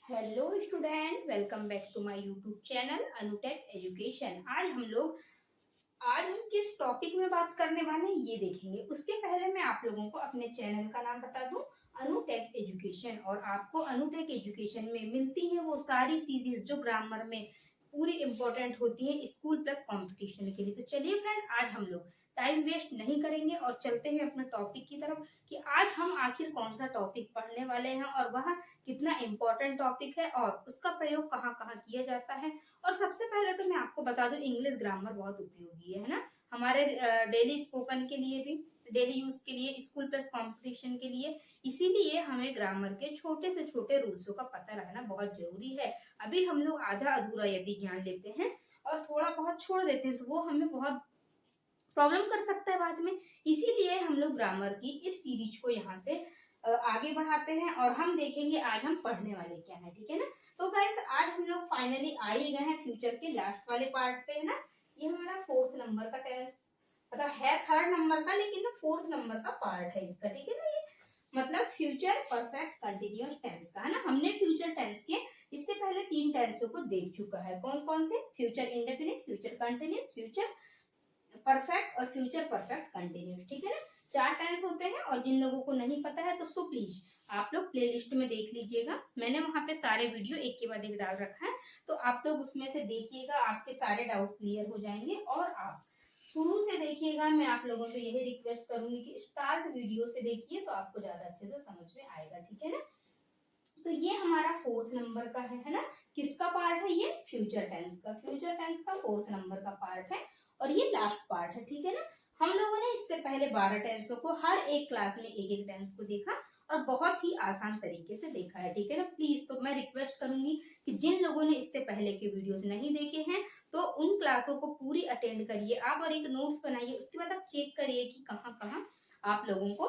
Hello student, welcome back to my YouTube channel Anutech education. आज हम किस टॉपिक में बात करने वाले हैं ये देखेंगे। उसके पहले मैं आप लोगों को अपने चैनल का नाम बता दूं, अनुटेक एजुकेशन। और आपको अनुटेक एजुकेशन में मिलती है वो सारी सीरीज जो ग्रामर में पूरी इंपॉर्टेंट होती है स्कूल प्लस कंपटीशन के लिए। तो चलिए फ्रेंड, आज हम लोग टाइम वेस्ट नहीं करेंगे और चलते हैं अपने टॉपिक की तरफ कि आज हम आखिर कौन सा टॉपिक पढ़ने वाले हैं और वह कितना इम्पोर्टेंट टॉपिक है और उसका प्रयोग कहाँ कहाँ किया जाता है। और सबसे पहले तो मैं आपको बता दूं, इंग्लिश ग्रामर बहुत उपयोगी है ना, हमारे डेली स्पोकन के लिए भी, डेली यूज के लिए, स्कूल प्लस कंपटीशन के लिए। इसीलिए हमें ग्रामर के छोटे से छोटे रूल्सों का पता लगाना बहुत जरूरी है। अभी हम लोग आधा अधूरा यदि ज्ञान लेते हैं और थोड़ा बहुत छोड़ देते हैं तो वो हमें बहुत प्रॉब्लम कर सकता है बाद में। इसीलिए हम लोग ग्रामर की इस सीरीज को यहाँ से आगे बढ़ाते हैं और हम देखेंगे आज हम पढ़ने वाले क्या है, ठीक है ना। तो गाइस, आज हम लोग फाइनली आ ही गए हैं फ्यूचर के लास्ट वाले पार्ट पे, है ना। ये हमारा 4th नंबर का टेस्ट, मतलब है 3rd नंबर का, लेकिन ना 4th नंबर का पार्ट है इसका, ठीक है ना। ये मतलब फ्यूचर परफेक्ट कंटिन्यूअस टेंस का है ना। हमने फ्यूचर टेंस के इससे पहले 3 टेंसों को देख चुका है। कौन कौन से? Future indefinite, future continuous, future perfect और फ्यूचर परफेक्ट कंटिन्यूस, ठीक है ना। 4 टेंस होते हैं और जिन लोगों को नहीं पता है तो सो प्लीज आप लोग प्लेलिस्ट में देख लीजिएगा। मैंने वहां पे सारे वीडियो एक के बाद एक डाल रखा है, तो आप लोग उसमें से देखिएगा, आपके सारे डाउट क्लियर हो जाएंगे। और आप शुरू से देखिएगा। मैं आप लोगों से यही रिक्वेस्ट करूंगी कि स्टार्ट वीडियो से देखिए तो आपको ज्यादा अच्छे से समझ में आएगा, ठीक है ना। तो ये हमारा 4th नंबर का है ना। किसका पार्ट है ये? फ्यूचर टेंस का। फ्यूचर टेंस का 4th नंबर का पार्ट है और ये लास्ट पार्ट है, ठीक है ना। हम लोगों ने इससे पहले 12 टेंसों को हर एक क्लास में एक एक टेंस को देखा और बहुत ही आसान तरीके से देखा है, ठीक है ना। प्लीज, तो मैं रिक्वेस्ट करूंगी कि जिन लोगों ने इससे पहले के वीडियोस नहीं देखे हैं तो उन क्लासों को पूरी अटेंड करिए आप और एक नोट्स बनाइए। उसके बाद आप चेक करिए कि कहाँ कहाँ आप लोगों को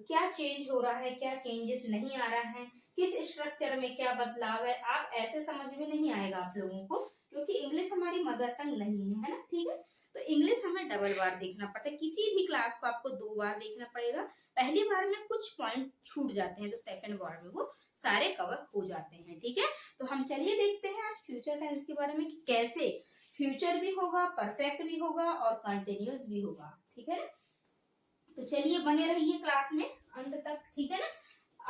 क्या चेंज हो रहा है, क्या चेंजेस नहीं आ रहा है, किस स्ट्रक्चर में क्या बदलाव है। आप ऐसे समझ में नहीं आएगा आप लोगों को, क्योंकि इंग्लिश हमारी मदर टंग नहीं है ना, ठीक है। तो इंग्लिश हमें डबल बार देखना पड़ता है। किसी भी क्लास को आपको 2 बार देखना पड़ेगा। पहली बार में कुछ पॉइंट छूट जाते हैं तो सेकंड बार में वो सारे कवर हो जाते हैं, ठीक है। तो हम चलिए देखते हैं आज फ्यूचर टेंस के बारे में कि कैसे फ्यूचर भी होगा, परफेक्ट भी होगा और कंटिन्यूअस भी होगा, ठीक है ना। तो चलिए बने रहिए क्लास में अंत तक, ठीक है ना।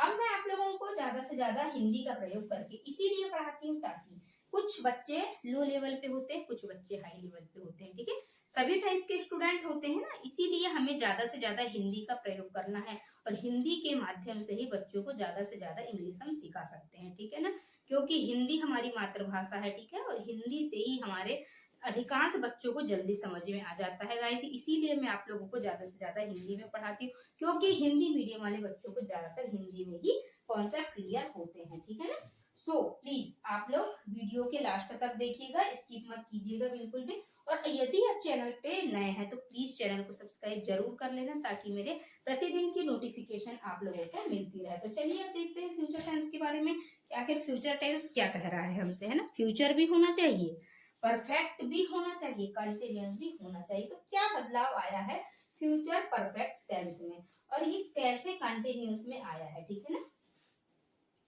अब मैं आप लोगों को ज्यादा से ज्यादा हिंदी का प्रयोग करके इसीलिए पढ़ाती हूँ ताकि कुछ बच्चे लो लेवल पे होते हैं, कुछ बच्चे हाई लेवल पे होते हैं, ठीक है। सभी टाइप के स्टूडेंट होते हैं ना, इसीलिए हमें ज्यादा से ज्यादा हिंदी का प्रयोग करना है और हिंदी के माध्यम से ही बच्चों को ज्यादा से ज्यादा इंग्लिश हम सिखा सकते हैं, ठीक है ना। क्योंकि हिंदी हमारी मातृभाषा है, ठीक है, और हिंदी से ही हमारे अधिकांश बच्चों को जल्दी समझ में आ जाता है गाइस। इसीलिए मैं आप लोगों को ज्यादा से ज्यादा हिंदी में पढ़ाती हूँ, क्योंकि हिंदी मीडियम वाले बच्चों को ज्यादातर हिंदी में ही कॉन्सेप्ट क्लियर होते हैं, ठीक है ना। सो प्लीज आप लोग वीडियो के लास्ट तक देखिएगा, स्किप मत कीजिएगा बिल्कुल भी। और यदि आप चैनल पे नए हैं तो प्लीज चैनल को सब्सक्राइब जरूर कर लेना ताकि मेरे प्रतिदिन की नोटिफिकेशन आप लोगों को मिलती रहे। तो चलिए अब देखते हैं फ्यूचर टेंस के बारे में कि आखिर फ्यूचर टेंस क्या कह रहा है हमसे, है ना। फ्यूचर भी होना चाहिए, परफेक्ट भी होना चाहिए, कंटिन्यूअस भी होना चाहिए। तो क्या बदलाव आया है फ्यूचर परफेक्ट टेंस में और ये कैसे कंटिन्यूअस में आया है, ठीक है ना।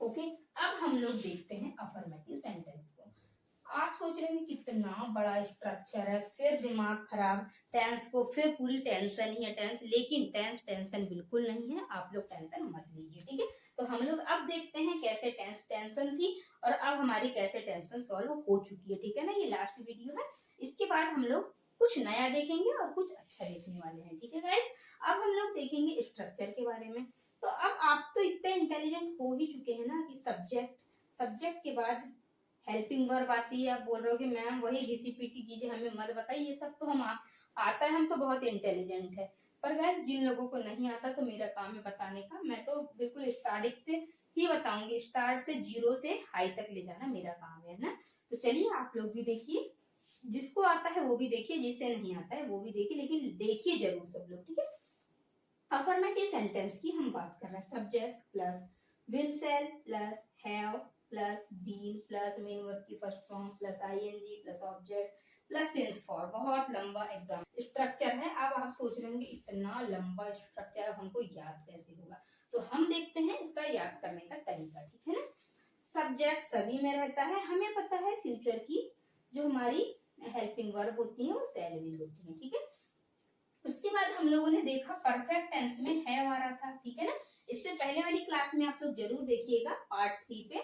ओके, अब हम लोग देखते हैं अफर्मेटिव सेंटेंस को। आप सोच रहे हैं कितना बड़ा स्ट्रक्चर है, फिर दिमाग खराब, टेंस को फिर पूरी टेंशन ही है टेंस। लेकिन टेंस टेंशन बिल्कुल नहीं है, आप लोग टेंशन मत लीजिए, ठीक है। तो हम लोग अब देखते हैं कैसे टेंस टेंशन थी और अब हमारी कैसे टेंशन सॉल्व हो चुकी है, ठीक है ना। ये लास्ट वीडियो है, इसके बाद हम लोग कुछ नया देखेंगे और कुछ अच्छा देखने वाले हैं, ठीक है गाइस। अब हम लोग देखेंगे स्ट्रक्चर के बारे में। तो अब आप तो इतने इंटेलिजेंट हो ही चुके हैं ना कि सब्जेक्ट, सब्जेक्ट के बाद हेल्पिंग वर्ब आती है। आप बोल रहे हो कि मैम वही घिसी पीटी चीजें हमें मत बताइए, ये सब तो हम आता है, हम तो बहुत इंटेलिजेंट है। पर गाइस, जिन लोगों को नहीं आता तो मेरा काम है बताने का। मैं तो बिल्कुल स्टार्टिंग से ही बताऊंगी, स्टार्ट से 0 से हाई तक ले जाना मेरा काम है ना। तो चलिए आप लोग भी देखिए, जिसको आता है वो भी देखिए, जिसे नहीं आता है वो भी देखिए, लेकिन देखिए जरूर सब लोग, ठीक है। अफर्मेटिव सेंटेंस की हम बात कर रहे हैं। Subject plus will shall plus have plus been plus main verb की first form plus ING plus object plus since for. बहुत लंबा एग्जाम स्ट्रक्चर है। अब आप सोच रहे होंगे इतना लंबा स्ट्रक्चर अब हमको याद कैसे होगा, तो हम देखते हैं इसका याद करने का तरीका, ठीक है ना। सब्जेक्ट सभी में रहता है। हमें पता है फ्यूचर की जो हमारी हेल्पिंग वर्ब होती है वो shall will होती है, ठीक है। उसके बाद हम लोगों ने देखा परफेक्ट टेंस में हैव आ रहा था, ठीक है ना। इससे पहले वाली क्लास में आप लोग जरूर देखिएगा पार्ट 3 पे,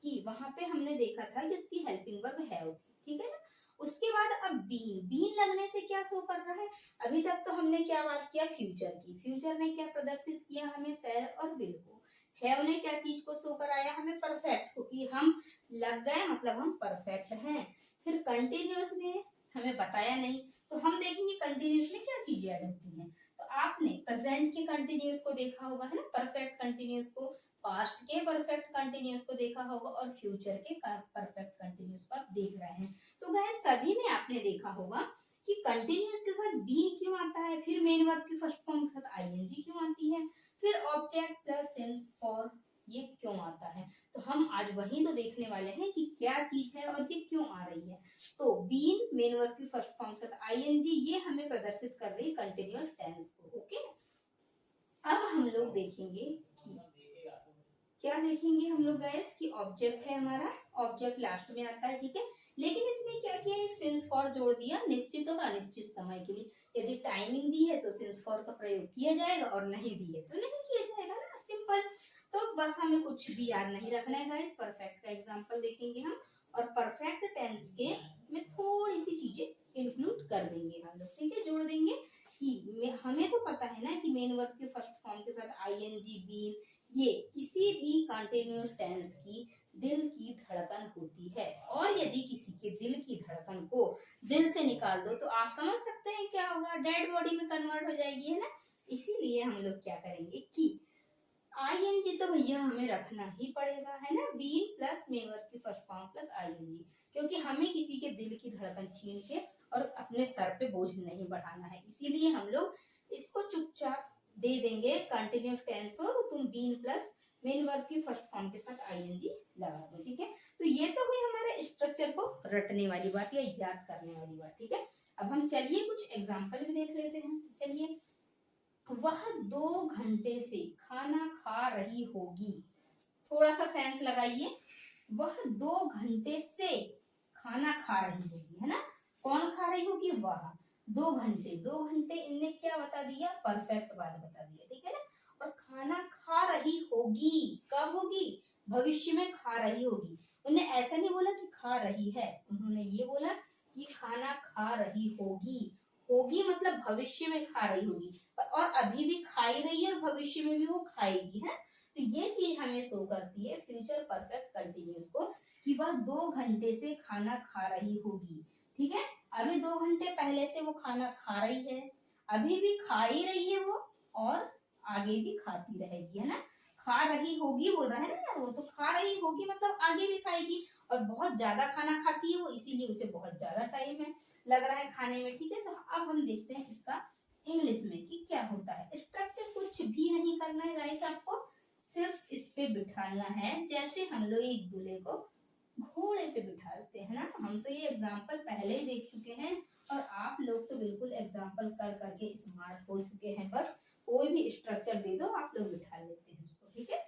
कि वहां पे हमने देखा था कि इसकी हेल्पिंग वर्ब हैव थी, ठीक है ना। उसके बाद अब बीन लगने से क्या शो कर रहा है। अभी तक तो हमने क्या बात किया, फ्यूचर की। फ्यूचर ने क्या प्रदर्शित किया हमें, शैल और विल को। हैव ने क्या चीज को शो कराया हमें, परफेक्ट, क्योंकि हम लग गए मतलब हम परफेक्ट हैं। फिर कंटिन्यूअस ने हमें बताया नहीं, तो हम देखेंगे कंटिन्यूअस में क्या चीजें ऐड होती हैं। तो आपने प्रेजेंट के कंटिन्यूअस को देखा होगा, है ना, परफेक्ट कंटिन्यूअस को, पास्ट के परफेक्ट कंटिन्यूअस को देखा होगा, और फ्यूचर के परफेक्ट कंटिन्यूअस को आप देख रहे हैं। तो गाइस सभी में आपने देखा होगा कि कंटिन्यूअस के साथ बीन क्यों आता है, फिर मेन वर्ब की फर्स्ट फॉर्म के साथ आईएनजी क्यों आती है, फिर ऑब्जेक्ट प्लस टेंस फॉर ये क्यों आता है। तो हम आज वही तो देखने वाले हैं कि क्या चीज है और ये क्यों आ रही है। तो बीन मेन वर्ब की फर्स्ट फॉर्म के साथ आईएनजी ये हमें प्रदर्शित कर रही है कंटिन्यूअस टेंस को, ओके। अब हम लोग देखेंगे कि क्या देखेंगे हम लोग गाइस, कि ऑब्जेक्ट है हमारा, ऑब्जेक्ट लास्ट में आता है, ठीक है। लेकिन इसने क्या किया, एक सिंस फॉर जोड़ दिया निश्चित और अनिश्चित समय के लिए। यदि टाइमिंग दी है तो सिंस फॉर का प्रयोग किया जाएगा, और नहीं दी है तो नहीं किया जाएगा ना, सिंपल। तो बस हमें कुछ भी याद नहीं रखना है गाइस। परफेक्ट का एग्जांपल देखेंगे हम, और परफेक्ट टेंस के में थोड़ी सी चीजें इंक्लूड कर देंगे हम लोग, ठीक है, जोड़ देंगे। कि हमें तो पता है ना कि मेन वर्ब के फर्स्ट फॉर्म के साथ आईएनजी, बीन, ये किसी भी कंटिन्यूअस टेंस की दिल की धड़कन होती है। और यदि किसी के दिल की धड़कन को दिल से निकाल दो तो आप समझ सकते हैं क्या होगा, डेड बॉडी में कन्वर्ट हो जाएगी, है ना। इसीलिए हम लोग क्या करेंगे कि आईएनजी तो भैया हमें रखना ही पड़ेगा, है ना, बीन प्लस मेन वर्ब की फर्स्ट फॉर्म प्लस आईएनजी, क्योंकि हमें किसी के दिल की धड़कन छीन के और अपने सर पे बोझ नहीं बढ़ाना है। इसीलिए हम लोग इसको चुपचाप दे देंगे कंटिन्यूअस टेंस हो, तो तुम बीन प्लस मेन वर्ब की फर्स्ट फॉर्म के साथ आईएनजी लगा दो, ठीक है। तो ये तो हुई हमारे स्ट्रक्चर को रटने वाली बात या याद करने वाली बात, ठीक है। अब हम चलिए कुछ एग्जांपल भी देख लेते हैं। चलिए, वह 2 घंटे से खाना खा रही होगी। थोड़ा सा सेंस लगाइए, वह 2 घंटे से खाना खा रही होगी, है ना। कौन खा रही होगी, वह। 2 घंटे, 2 घंटे इनने क्या बता दिया, परफेक्ट बात बता दिया, ठीक है ना। और खाना खा रही होगी, कब होगी, भविष्य में खा रही होगी। उन्होंने ऐसा नहीं बोला कि खा रही है, उन्होंने ये बोला कि खाना खा रही होगी। होगी मतलब भविष्य में खा रही होगी, और अभी भी खा ही रही है और भविष्य में भी वो खाएगी, है। तो ये चीज हमें शो करती है फ्यूचर परफेक्ट कंटिन्यूअस को, कि वह 2 घंटे से खाना खा रही होगी, ठीक है। अभी 2 घंटे पहले से वो खाना खा रही है, अभी भी खा ही रही है वो, और आगे भी खाती रहेगी, है ना। खा रही होगी बोल रहा है ना यार, वो तो खा रही होगी मतलब आगे भी खाएगी, और बहुत ज्यादा खाना खाती है वो, इसीलिए उसे बहुत ज्यादा टाइम है लग रहा है खाने में, ठीक है। तो अब हम देखते हैं इसका इंग्लिश में कि क्या होता है। स्ट्रक्चर कुछ भी नहीं करना है गाइस, आपको सिर्फ इस पे बिठाना है, जैसे हम लोग एक दूल्हे को घोड़े पे बिठाते हैं ना। हम तो ये एग्जाम्पल पहले ही देख चुके हैं, और आप लोग तो बिल्कुल एग्जाम्पल कर करके स्मार्ट हो चुके हैं। बस कोई भी स्ट्रक्चर दे दो आप लोग बिठा लेते हैं उसको, ठीक है।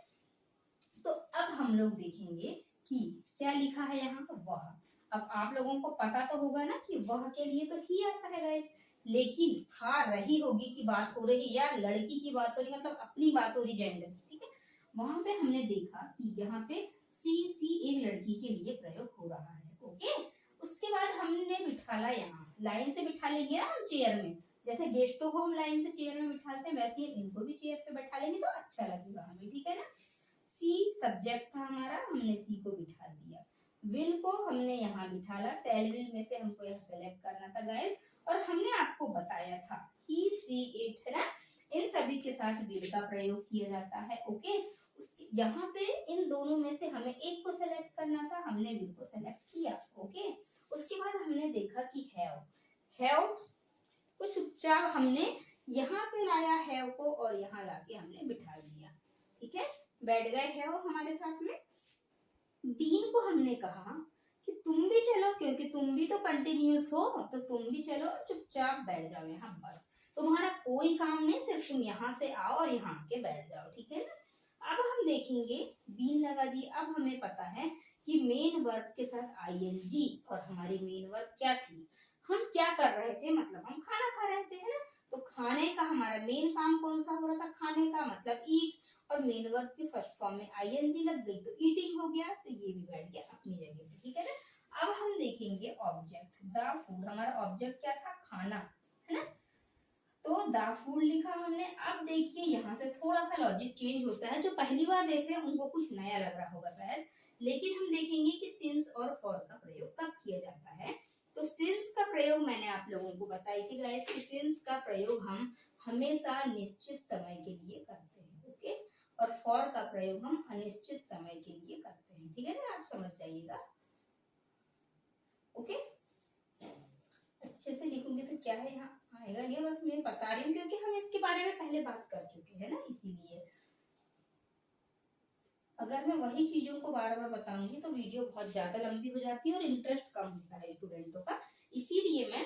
तो अब हम लोग देखेंगे कि क्या लिखा है यहाँ, वह। अब आप लोगों को पता तो होगा ना कि वह के लिए तो ही आता है गाइस, लेकिन खा रही होगी की बात हो रही या लड़की की बात हो रही, मतलब अपनी बात हो रही जेंडर की, ठीक है। वहां पे हमने देखा कि यहाँ पे सी एक लड़की के लिए प्रयोग हो रहा है, ओके। उसके बाद हमने बिठाला, यहाँ लाइन से बिठा लेंगे ना हम चेयर में, जैसे गेस्टों को हम लाइन से चेयर में बिठाते हैं, वैसे ही इनको भी चेयर पे बैठा लेंगे तो अच्छा लगेगा हमें, ठीक है ना। सी सब्जेक्ट था हमारा, हमने सी को बिठा दिया। विल को हमने यहाँ बिठाला, सेल विल में से हमको यहाँ सेलेक्ट करना था गाइस, और हमने आपको बताया था ही सी इट, है ना, इन सभी के साथ विल का प्रयोग किया जाता है, ओके। यहाँ से इन दोनों में से हमें एक को सेलेक्ट करना था, हमने विल को सेलेक्ट किया, ओके। उसके बाद हमने देखा कि हैव को चुपचाप हमने यहाँ से लाया हैव को, और यहाँ लाके हमने बिठा दिया, ठीक है। बैठ गए हैव हमारे साथ में। बीन को हमने कहा कि तुम भी चलो, क्योंकि तुम भी तो कंटिन्यूअस हो, तो तुम भी चलो और चुपचाप बैठ जाओ यहाँ, बस तुम्हारा कोई काम नहीं, सिर्फ तुम यहाँ से आओ और यहाँ के बैठ जाओ, ठीक है ना। अब हम देखेंगे बीन लगा दी। अब हमें पता है कि मेन वर्ब के साथ आईएनजी, और हमारी मेन वर्ब क्या थी, हम क्या कर रहे थे, मतलब हम खाना खा रहे थे, है ना। तो खाने का हमारा मेन काम कौन सा हो रहा था, खाने का मतलब ईट, और मेन वर्ब की फर्स्ट फॉर्म में आईएनजी लग गई तो ईटिंग हो गया, तो ये भी बैठ गया अपनी जगह पे, ठीक है ना। अब हम देखेंगे ऑब्जेक्ट, द फूड, हमारा ऑब्जेक्ट क्या था, खाना, है ना। तो द फूड लिखा हमने। अब देखिए यहाँ से थोड़ा सा लॉजिक चेंज होता है, जो पहली बार देख रहे हैं उनको कुछ नया लग रहा होगा शायद, लेकिन हम देखेंगे कि सिंस और फॉर का प्रयोग कब किया जाता है। तो सिंस का प्रयोग मैंने आप लोगों को बताई थी गाइस कि सिंस का प्रयोग हम हमेशा निश्चित समय के लिए करते हैं, ओके, और फॉर का प्रयोग हम अनिश्चित समय के लिए करते हैं, ठीक है ना, आप समझ जाइएगा, ओके। अच्छे से लिखूंगी तो क्या है यहाँ आएगा नहीं, बस मैं बता रही हूँ क्योंकि हम इसके बारे में पहले बात कर चुके हैं ना, इसीलिए अगर मैं वही चीजों को बार बार बताऊंगी तो वीडियो बहुत ज्यादा लंबी हो जाती है और इंटरेस्ट कम होता है स्टूडेंटों का। इसीलिए मैं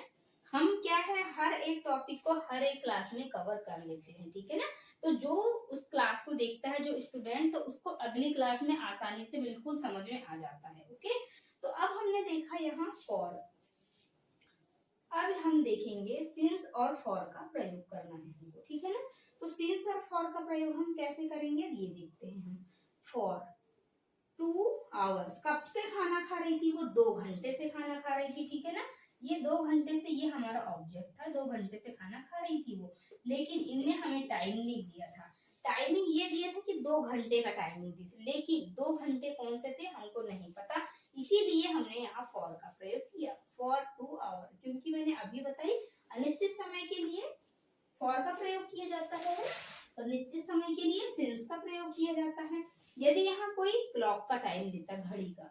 हम क्या है हर एक टॉपिक को हर एक क्लास में कवर कर लेते हैं, ठीक है ना। तो जो उस क्लास को देखता है जो स्टूडेंट, तो उसको अगली क्लास में आसानी से बिल्कुल समझ में आ जाता है, ओके। तो अब हमने देखा यहाँ फॉर, अब हम देखेंगे सिंस और फॉर का प्रयोग करना है हमको, ठीक है ना। तो सिंस और फॉर का प्रयोग हम कैसे करेंगे ये देखते हैं हम। फॉर 2 आवर्स, कब से खाना खा रही थी वो, 2 घंटे से खाना खा रही थी, ठीक है ना। ये 2 घंटे से, ये हमारा ऑब्जेक्ट था, 2 घंटे से खाना खा रही थी वो, लेकिन इनने हमें टाइम नहीं दिया था। टाइमिंग ये दिया था कि 2 घंटे का टाइमिंग दी थी, लेकिन 2 घंटे कौन से थे हमको नहीं पता, इसीलिए हमने यहाँ फॉर का प्रयोग किया, फॉर 2 आवर, क्योंकि मैंने अभी बताई अनिश्चित समय के लिए फॉर का प्रयोग किया जाता है और निश्चित समय के लिए सिंस का प्रयोग किया जाता है। यदि यहाँ कोई क्लॉक का टाइम देता, घड़ी का,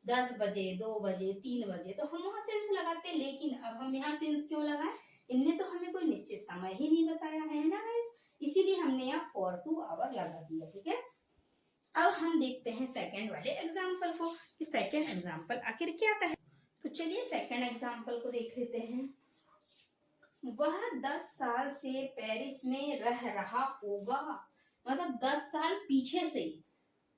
10 बजे, 2 बजे, 3 बजे, तो हम वहां सिंस लगाते, लेकिन अब हम यहाँ सिंस क्यों लगाए, इनने तो हमें कोई निश्चित समय ही नहीं बताया है ना गाइस, इसीलिए हमने यहाँ फॉर 2 आवर लगा दिया, ठीक है। अब हम देखते हैं सेकंड वाले एग्जाम्पल को कि सेकंड एग्जाम्पल आखिर क्या कहे। तो चलिए सेकंड एग्जाम्पल को देख लेते हैं। वह 10 साल से पेरिस में रह रहा होगा, मतलब 10 साल पीछे से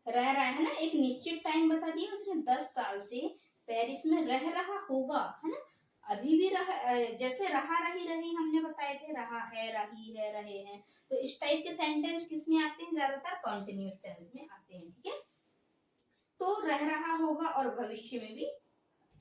रह रहा है ना, एक निश्चित टाइम बता दिया उसने, 10 साल से पेरिस में रह रहा होगा, है ना। अभी भी जैसे रहा रही रही हमने बताए थे, रहा है, रही है, रहे हैं, तो इस टाइप के सेंटेंस किसमें आते हैं, ज्यादातर कॉन्टिन्यूअस टेंस में आते हैं, ठीक है। तो रह रहा होगा और भविष्य में भी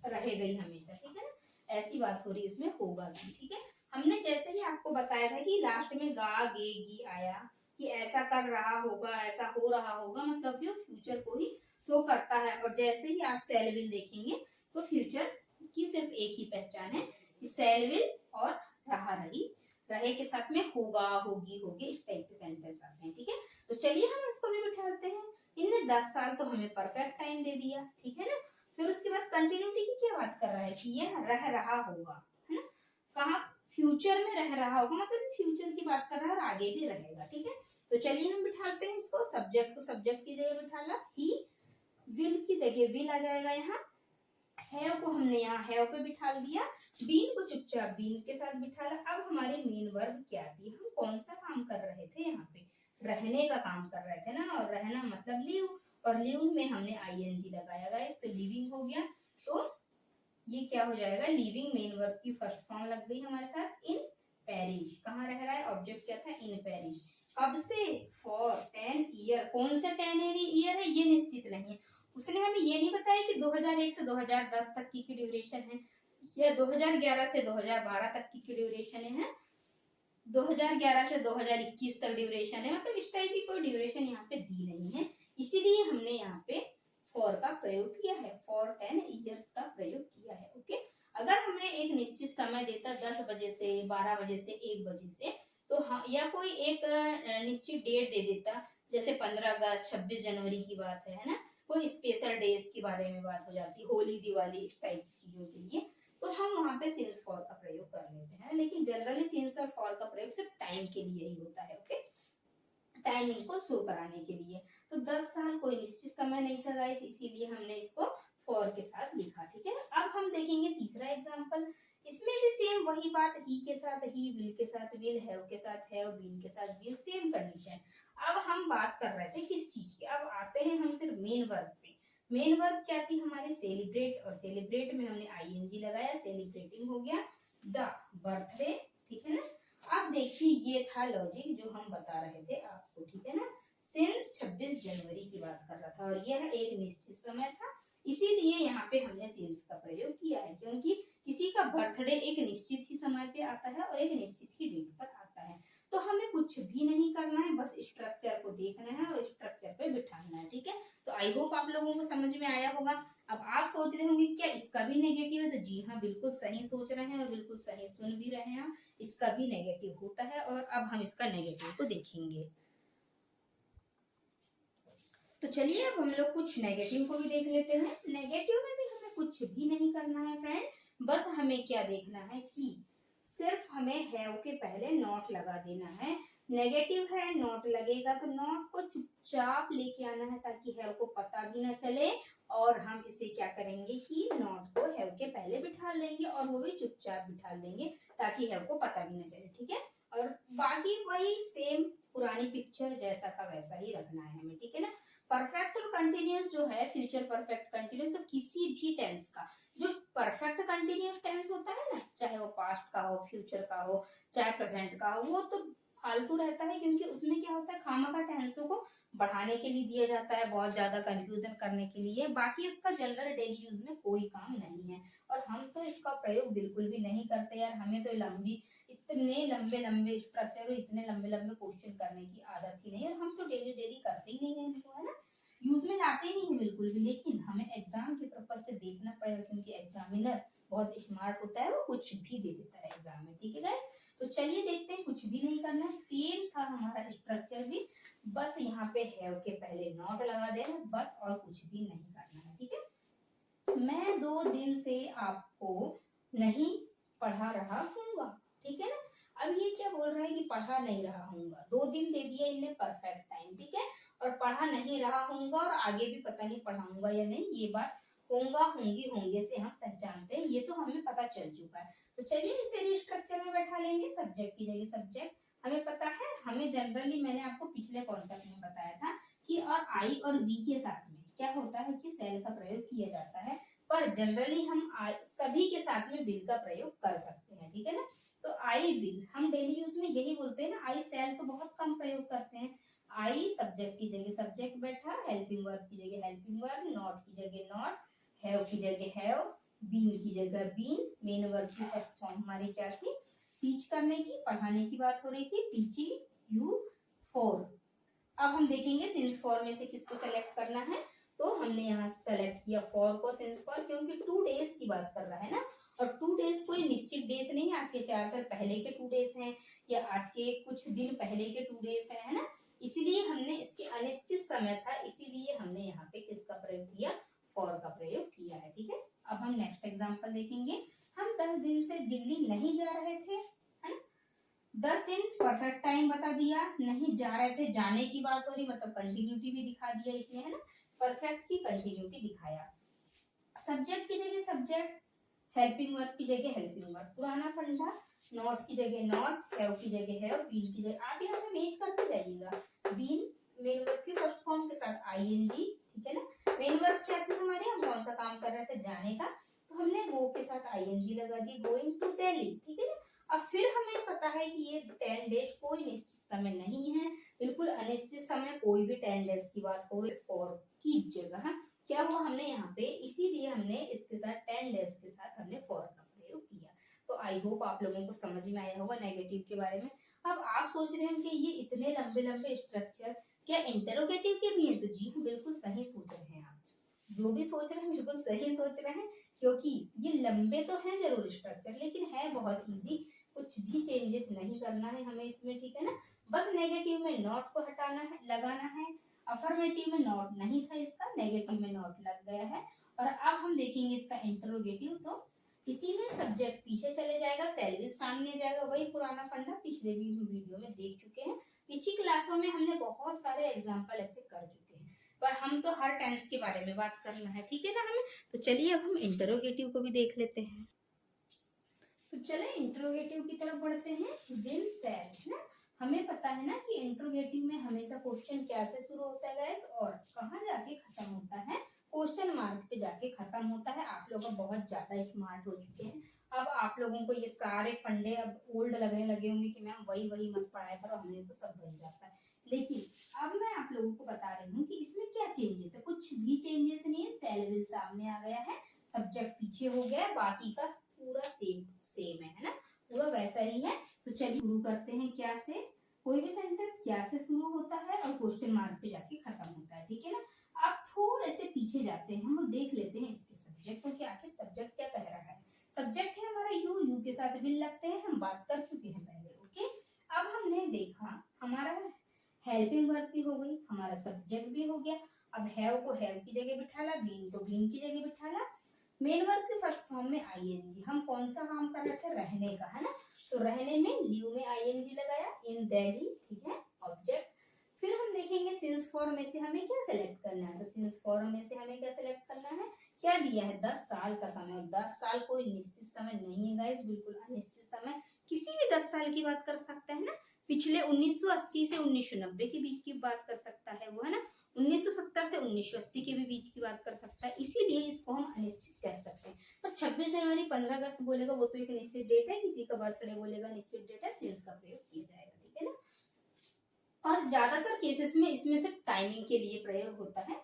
रहेगा ही हमेशा, ठीक है ना, ऐसी बात हो रही है इसमें, होगा भी, ठीक है। हमने जैसे ही आपको बताया था कि लास्ट में गा गे गी आया कि ऐसा कर रहा होगा, ऐसा हो रहा होगा, मतलब ये फ्यूचर को ही शो करता है, और जैसे ही आप सेल विल देखेंगे तो फ्यूचर की सिर्फ एक ही पहचान है कि सेल विल और रहा रही, रहे के साथ में होगा, होगी, होगी, इस टाइप के सेंटेंस आते हैं, ठीक है। तो चलिए हम इसको भी बिठाते हैं। इनने 10 साल तो हमें परफेक्ट टाइम दे दिया, ठीक है ना। फिर उसके बाद कंटिन्यूटी की क्या बात कर रहा है कि यह रह रहा होगा, है ना, कहा फ्यूचर में रह रहा होगा, मतलब फ्यूचर की बात कर रहा है और आगे भी रहेगा, ठीक है। तो चलिए हम बिठाते हैं इसको, सब्जेक्ट को सब्जेक्ट की जगह बिठाला, ही विल की जगह विल आ जाएगा, यहाँ हैव को हमने यहाँ हैव पे बिठा दिया, बीन को चुपचाप बीन के साथ बिठाला। अब हमारी मेन वर्ब क्या थी, हम कौन सा काम कर रहे थे, यहाँ पे रहने का काम कर रहे थे ना, और रहना मतलब लिव, और लिव में हमने आईएनजी लगाया गाइस, तो लिविंग हो गया। तो ये क्या हो जाएगा, लिविंग मेन वर्ब की फर्स्ट फॉर्म लग गई हमारे साथ, इन पेरिस, कहाँ रह रहा है, ऑब्जेक्ट क्या था, इन पेरिस, कब से, फॉर 10 ईयर, कौन सा 10 ईयर है ये निश्चित नहीं है, उसने हमें ये नहीं बताया कि 2001 से 2010 तक की ड्यूरेशन है, या 2011 से 2012 तक की ड्यूरेशन है, 2011 से 2021 तक ड्यूरेशन है, मतलब इस टाइप की कोई ड्यूरेशन यहाँ पे दी नहीं है, इसीलिए हमने यहाँ पे फॉर का प्रयोग किया है, फॉर 10 ईयर्स का प्रयोग किया है, ओके। अगर हमें एक निश्चित समय देता 10 बजे से 12 बजे से 1 बजे से, तो हाँ, या कोई एक निश्चित डेट दे देता, जैसे 15 अगस्त 26 जनवरी की बात है ना, कोई स्पेशल डेज के बारे में बात हो जाती, होली दिवाली इस टाइप की चीजों के लिए, तो हम वहां पे सिंस फॉर का प्रयोग कर लेते हैं, लेकिन जनरली सिंस और फॉर का प्रयोग सिर्फ टाइम के लिए ही होता है, ओके, टाइमिंग को शो कराने के लिए। तो 10 साल कोई निश्चित समय नहीं था गाइस, इसीलिए हमने इसको फॉर के साथ लिखा, ठीक है। अब हम देखेंगे तीसरा एग्जांपल, इसमें भी सेम वही बात, ही के साथ ही, विल के साथ विल, हैव के साथ हैव, बीन के साथ बीन, सेम कंडीशन। अब हम बात कर रहे थे किस चीज की, अब आते हैं हम सिर्फ मेन वर्ब पे। मेन वर्ब क्या थी हमारी सेलिब्रेट, और सेलिब्रेट में हमने आईएनजी लगाया, सेलिब्रेटिंग हो गया द बर्थडे, ठीक है ना। अब देखिए ये था लॉजिक जो हम बता रहे थे आपको, ठीक है ना। सिंस 26 जनवरी की बात कर रहा था और यह एक निश्चित समय था, इसीलिए यहाँ पे हमने सिंस का प्रयोग किया है, क्योंकि किसी का बर्थडे एक निश्चित ही समय पे आता है और एक निश्चित ही डेट पर आता है। तो हमें कुछ भी नहीं करना है, बस स्ट्रक्चर को देखना है और स्ट्रक्चर पे बिठाना है, ठीक है। तो आई होप आप लोगों को समझ में आया होगा। अब आप सोच रहे होंगे क्या इसका भी नेगेटिव है, तो जी हाँ, बिल्कुल सही सोच रहे हैं और बिल्कुल सही सुन भी रहे हैं। इसका भी नेगेटिव होता है और अब हम इसका नेगेटिव को देखेंगे। तो चलिए अब हम लोग कुछ नेगेटिव को भी देख लेते हैं। नेगेटिव में भी हमें कुछ भी नहीं करना है फ्रेंड, बस हमें क्या देखना है कि सिर्फ हमें हैव के पहले नॉट लगा देना है। नेगेटिव है, नॉट लगेगा तो नॉट को चुपचाप लेके आना है ताकि हैव को पता भी ना चले, और हम इसे क्या करेंगे कि नॉट को हैव के पहले बिठा लेंगे और वो भी चुपचाप बिठा देंगे ताकि हैव को पता भी ना चले, ठीक है। और बाकी वही सेम पुरानी पिक्चर जैसा का वैसा ही रखना है हमें, ठीक है ना। परफेक्ट और कंटिन्यूस जो है, फ्यूचर परफेक्ट कंटिन्यूस, तो किसी भी टेंस का जो परफेक्ट कंटिन्यूस टेंस होता है ना, चाहे वो पास्ट का हो, फ्यूचर का हो, चाहे प्रेजेंट का हो, वो तो फालतू रहता है, क्योंकि उसमें क्या होता है खामखा टेंसों को बढ़ाने के लिए दिया जाता है, बहुत ज्यादा कंफ्यूजन करने के लिए। बाकी इसका जनरल डेली यूज में कोई काम नहीं है और हम तो इसका प्रयोग बिल्कुल भी नहीं करते यार। हमें तो इतने लंबे लंबे स्ट्रक्चर, इतने लंबे लंबे क्वेश्चन करने की आदत ही नहीं है, हम तो डेली डेली करते ही नहीं है इनको, है ना। यूज में लाते ही नहीं है बिल्कुल भी, लेकिन हमें एग्जाम के पर्पज से देखना पड़ेगा, क्योंकि एग्जामिनर बहुत स्मार्ट होता है, वो कुछ भी दे देता है एग्जाम में, ठीक है गाइस। तो चलिए देखते हैं, कुछ भी नहीं करना है, सेम था हमारा स्ट्रक्चर भी, बस यहाँ पे हैव के पहले नॉट लगा देना बस, और कुछ भी नहीं करना है, ठीक है। मैं 2 दिन से आपको नहीं पढ़ा रहा हूँगा, ठीक है ना। अब ये क्या बोल रहा है कि पढ़ा नहीं रहा हूँगा, 2 दिन दे दिया इनने परफेक्ट टाइम, ठीक है, और पढ़ा नहीं रहा हूँगा, और आगे भी पता नहीं पढ़ाऊंगा या नहीं, ये बात होगा होंगी होंगे से हम पहचानते हैं, ये तो हमें पता चल चुका है। तो चलिए इसे भी स्ट्रक्चर में बैठा लेंगे, सब्जेक्ट की जगह सब्जेक्ट। हमें पता है, हमें जनरली मैंने आपको पिछले कॉन्सेप्ट में बताया था कि और आई और वी के साथ में क्या होता है कि सेल का प्रयोग किया जाता है, पर जनरली हम सभी के साथ में विल का प्रयोग कर सकते हैं, ठीक है ना। तो आई विल हम डेली यूज में यही बोलते हैं ना, आई सेल तो बहुत कम प्रयोग करते हैं। आई सब्जेक्ट की जगह सब्जेक्ट बैठा, हेल्पिंग वर्ब की जगह हेल्पिंग वर्ब, नॉट की जगह नॉट, हैव की जगह हैव, बीन की जगह बीन। मेन वर्ब की फर्स्ट फॉर्म हमारी क्या थी, टीच करने की, पढ़ाने की बात हो रही थी, टीचिंग यू फॉर। अब हम देखेंगे सिंस फॉर में से किसको सेलेक्ट करना है, तो हमने यहाँ सेलेक्ट किया फॉर को, सिंस फॉर, क्योंकि 2 डेज की बात कर रहा है ना, और 2 डेज कोई निश्चित डेज नहीं है, आज के 4 साल पहले के 2 डेज हैं या आज के कुछ दिन पहले के 2 डेज है ना, इसीलिए हमने इसके अनिश्चित समय था, इसीलिए हमने यहाँ पे किसका प्रयोग किया, फॉर का प्रयोग किया है, ठीक है। अब हम नेक्स्ट एग्जांपल देखेंगे। हम 10 दिन से दिल्ली नहीं जा रहे थे, है ना। 10 दिन परफेक्ट टाइम बता दिया, नहीं जा रहे थे जाने की बात हो रही, मतलब कंटिन्यूटी भी दिखा दिया इसने, है ना, परफेक्ट की कंटिन्यूटी दिखाया। सब्जेक्ट की जगह सब्जेक्ट, हेल्पिंग वर्ब की जगह हेल्पिंग वर्ब, पुराना फंडा, नॉट की जगह नॉट, हैव की जगह हैव, बीन की जगह, आप यहाँ से रीच करते जाइएगा, बीन मेन वर्ब की फर्स्ट फॉर्म के साथ आईएनजी, ठीक है ना। मेन वर्ब क्या थी हमारे, हम कौन सा काम कर रहे थे, जाने का, तो हमने गो के साथ आईएनजी लगा दी, गोइंग टू दिल्ली, ठीक है ना। अब फिर हमें पता है कि ये 10 डेज कोई निश्चित समय नहीं है, बिल्कुल अनिश्चित समय, कोई भी 10 डेज की बात हो रही, फॉर की जगह क्या हुआ, हमने यहाँ पे इसीलिए हमने इसके साथ 10 डेज के साथ हमने फॉर का प्रयोग किया। तो आई होप आप लोगों को समझ में आया होगा नेगेटिव के बारे में। अब आप सोच रहे हैं कि ये इतने लंबे लंबे स्ट्रक्चर क्या इंटरोगेटिव के भी हैं, तो जी हाँ, बिल्कुल सही सोच रहे हैं आप, जो भी सोच रहे हैं बिल्कुल सही सोच रहे हैं, क्योंकि ये लंबे तो हैं जरूर स्ट्रक्चर, लेकिन है बहुत इजी, कुछ भी चेंजेस नहीं करना है हमें इसमें, ठीक है ना। बस नेगेटिव में नॉट को हटाना है, लगाना है, अफर्मेटिव में नॉट नहीं था इसका, नेगेटिव में नॉट लग गया है। और अब हम देखेंगे इसका इंटरोगेटिव, तो इसी में सब्जेक्ट पीछे चले जाएगा, सेल विल सामने जाएगा, वही पुराना फंडा पिछले भी वीडियो में देख चुके हैं, पिछली क्लासों में हमने बहुत सारे एग्जांपल ऐसे कर चुके हैं, पर हम तो हर टेंस के बारे में बात करना है, ठीक है ना हमें। तो चलिए अब हम इंटरोगेटिव को भी देख लेते हैं। तो चले इंटरोगेटिव की तरफ बढ़ते हैं। दिन सेल ना, हमें पता है ना कि इंटरोगेटिव में हमेशा क्वेश्चन क्या से शुरू होता है गाइस और कहाँ जाके खत्म होता है, क्वेश्चन मार्क पे जाके खत्म होता है। आप लोग अब बहुत ज्यादा स्मार्ट हो चुके हैं। अब आप लोगों को ये सारे फंडे अब ओल्ड लगने लगे होंगे कि मैम वही वही मत पढ़ाया करो, हमें तो सब बन जाता है। लेकिन अब मैं आप लोगों को बता रही हूँ कि इसमें क्या चेंजेस है। कुछ भी चेंजेस नहीं है। सेलेबल सामने आ गया है, सब्जेक्ट पीछे हो गया है, बाकी का पूरा सेम सेम है ना, पूरा वैसा ही है। तो चलिए शुरू करते हैं। क्या से कोई भी सेंटेंस क्या से शुरू होता है और क्वेश्चन मार्क पे जाके खत्म होता है, ठीक है ना। आप थोड़े से पीछे जाते हैं और देख लेते हैं इसके सब्जेक्ट को कि आखिर सब्जेक्ट क्या कह रहा है। सब्जेक्ट है हमारा यू, यू के साथ विल लगते हैं, हम बात कर चुके हैं पहले। ओके, अब हमने देखा हमारा हेल्पिंग वर्ब भी हो गई, हमारा सब्जेक्ट भी हो गया। अब हैव को हैव की जगह बिठाला, बीन को बीन की जगह बिठाला। मेन वर्ब के फर्स्ट फॉर्म में आईएनजी। हम कौन सा काम कर रहे थे, रहने का, है ना। तो रहने में लिव में आईएनजी लगाया, इन दिल्ली, ठीक है, ऑब्जेक्ट। फिर हम देखेंगे सिंस फॉर्म में से हमें क्या सेलेक्ट करना है। तो सिंस फॉर्म में से हमें क्या सेलेक्ट करना है, क्या दिया है, 10 साल का समय। और 10 साल कोई निश्चित समय नहीं है गाइस, बिल्कुल अनिश्चित समय। किसी भी 10 साल की बात कर सकते हैं ना। पिछले 1980 से 1990 के बीच की बात कर सकता है वो, है ना। 1970 से 1980 के भी बीच की बात कर सकता है, इसीलिए इसको हम अनिश्चित कह सकते हैं। पर 26 जनवरी 15 अगस्त बोलेगा वो तो एक निश्चित डेट है, किसी का बर्थडे बोलेगा निश्चित डेट है, सिंस का प्रयोग किया जाएगा, ठीक है ना। और ज्यादातर केसेस में इसमें सिर्फ टाइमिंग के लिए प्रयोग होता है।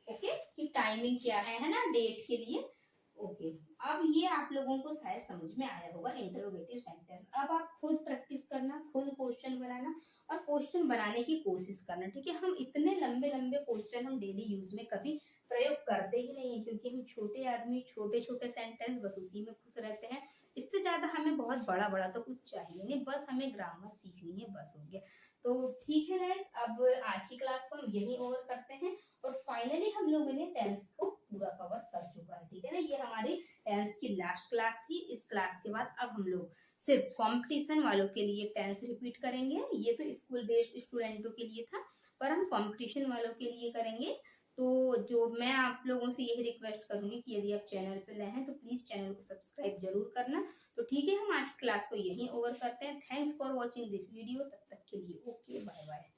ओके, कि टाइमिंग क्या है ना, डेट के लिए। ओके, अब ये आप लोगों को शायद समझ में आया होगा इंटरोगेटिव सेंटेंस। अब आप खुद प्रैक्टिस करना, खुद क्वेश्चन बनाना और क्वेश्चन बनाने की कोशिश करना, ठीक है। हम इतने लंबे लंबे क्वेश्चन हम डेली यूज में कभी प्रयोग करते ही नहीं है, क्योंकि हम छोटे आदमी, छोटे छोटे सेंटेंस, बस उसी में खुश रहते हैं। इससे ज्यादा हमें बहुत बड़ा बड़ा तो कुछ चाहिए नहीं, बस हमें ग्रामर सीखनी है, बस हो गया। तो ठीक है गाइस, अब आज की क्लास को हम यही ओवर करते हैं। और फाइनली हम लोगों ने टेंस को पूरा कवर कर चुका है, ठीक है ना। ये हमारी टेंस की लास्ट क्लास थी। इस क्लास के बाद अब हम लोग सिर्फ कंपटीशन वालों के लिए टेंस रिपीट करेंगे। ये तो स्कूल बेस्ड स्टूडेंटों के लिए था, पर हम कंपटीशन वालों के लिए करेंगे। तो जो मैं आप लोगों से यही रिक्वेस्ट करूंगी कि यदि आप चैनल पे नए हैं तो प्लीज चैनल को सब्सक्राइब जरूर करना। तो ठीक है, हम आज क्लास को यहीं ओवर करते हैं। Thanks for watching this video. तब तक के लिए ओके, बाय बाय।